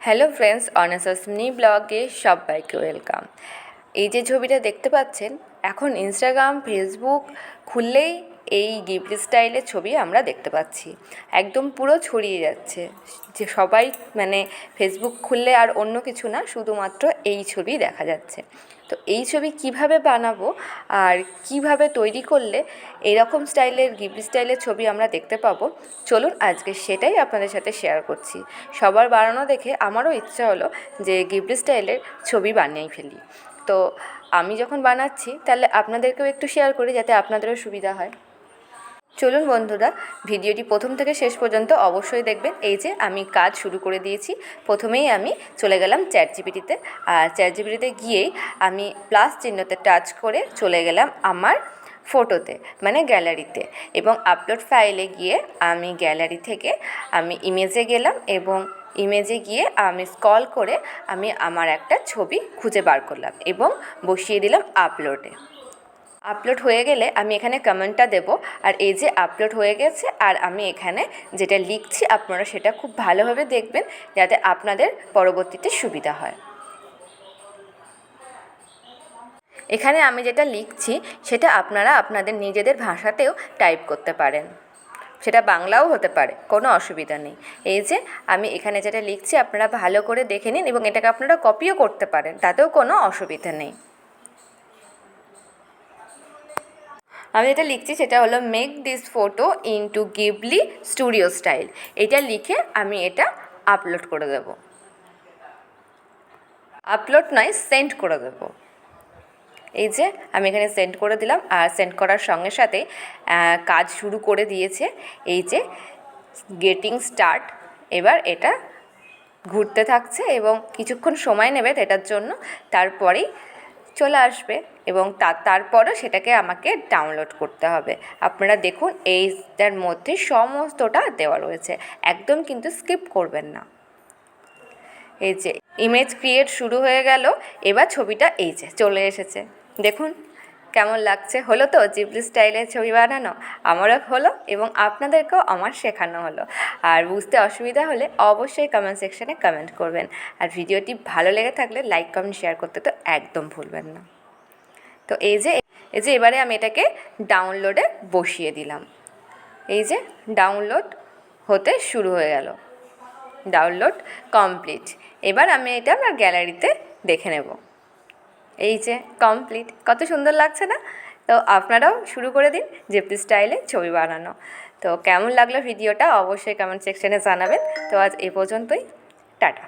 Hello friends, honours mini ব্লগে সবাইকে welcome. এই যে ছবিটা দেখতে পাচ্ছেন, এখন ইনস্টাগ্রাম, ফেসবুক খুললেই এই গিবলি স্টাইলের ছবি আমরা দেখতে পাচ্ছি। একদম পুরো ছড়িয়ে যাচ্ছে, যে সবাই ফেসবুক খুললে আর অন্য কিছু না, শুধুমাত্র এই ছবি দেখা যাচ্ছে। তো এই ছবি কিভাবে বানাবো আর কিভাবে তৈরি করলে এরকম স্টাইলের গিবলি স্টাইলের ছবি আমরা দেখতে পাবো, চলুন আজকে সেটাই আপনাদের সাথে শেয়ার করছি। সবার বানানো দেখে আমারও ইচ্ছা হলো যে গিবলি স্টাইলের ছবি বানিয়েই ফেলি। তো আমি যখন বানাচ্ছি তাহলে আপনাদেরকেও একটু শেয়ার করি, যাতে আপনাদেরও সুবিধা হয়। চলুন বন্ধুরা, ভিডিওটি প্রথম থেকে শেষ পর্যন্ত অবশ্যই দেখবেন। এই যে আমি কাজ শুরু করে দিয়েছি। প্রথমেই আমি চলে গেলাম চ্যাটজিপিটিতে, আর চ্যাটজিপিটিতে গিয়েই আমি প্লাস চিহ্নতে টাচ করে চলে গেলাম আমার ফটোতে, গ্যালারিতে, এবং আপলোড ফাইলে গিয়ে আমি গ্যালারি থেকে আমি ইমেজে গেলাম, এবং ইমেজে গিয়ে আমি স্ক্রল করে আমি আমার একটা ছবি খুঁজে বার করলাম এবং বসিয়ে দিলাম আপলোডে। আপলোড হয়ে গেলে আমি এখানে কমেন্টটা দেব, আর এই যে আপলোড হয়ে গেছে, আর আমি এখানে যেটা লিখছি আপনারা সেটা খুব ভালোভাবে দেখবেন, যাতে আপনাদের পরবর্তীতে সুবিধা হয়। এখানে আমি যেটা লিখছি সেটা আপনারা আপনাদের নিজেদের ভাষাতেও টাইপ করতে পারেন, সেটা বাংলাও হতে পারে, কোনো অসুবিধা নেই। এই যে আমি এখানে যেটা লিখছি আপনারা ভালো করে দেখে নিন, এবং এটাকে আপনারা কপিও করতে পারেন, তাতেও কোনো অসুবিধা নেই। আমি যেটা লিখছি সেটা হলো make this photo into Ghibli studio style. এটা লিখে আমি এটা আপলোড করে দেব। আপলোড নয়, সেন্ড করে দেব। এই যে আমি এখানে সেন্ড করে দিলাম, আর সেন্ড করার সঙ্গে সাথে কাজ শুরু করে দিয়েছে। এই যে গেটিং স্টার্ট, এবার এটা ঘুরতে থাকছে এবং কিছুক্ষণ সময় নেবে এটার জন্য, তারপরেই চলে আসবে, এবং তারপরও সেটাকে আমাকে ডাউনলোড করতে হবে। আপনারা দেখুন এইটার মধ্যে সমস্তটা দেওয়া রয়েছে, একদম কিন্তু স্কিপ করবেন না। এই যে ইমেজ ক্রিয়েট শুরু হয়ে গেল, এবার ছবিটা এই যে চলে এসেছে। দেখুন কেমন লাগছে, হলো তো গিবলি স্টাইলের ছবি বানানো? আমারও হলো, এবং আপনাদেরকেও আমার শেখানো হলো। আর বুঝতে অসুবিধা হলে অবশ্যই কমেন্ট সেকশানে কমেন্ট করবেন, আর ভিডিওটি ভালো লেগে থাকলে লাইক, কমেন্ট, শেয়ার করতে তো একদম ভুলবেন না। তো এই যে এবারে আমি এটাকে ডাউনলোডে বসিয়ে দিলাম। এই যে ডাউনলোড হতে শুরু হয়ে গেল, ডাউনলোড কমপ্লিট। এবার আমি এটা আমার গ্যালারিতে দেখে নেব। এই যে কমপ্লিট, কত সুন্দর লাগছে না? তো আপনারাও শুরু করে দিন গিবলি স্টাইলে ছবি বানানো। তো কেমন লাগলো ভিডিওটা অবশ্যই কমেন্ট সেকশানে জানাবেন। তো আজ এ পর্যন্তই, টাটা।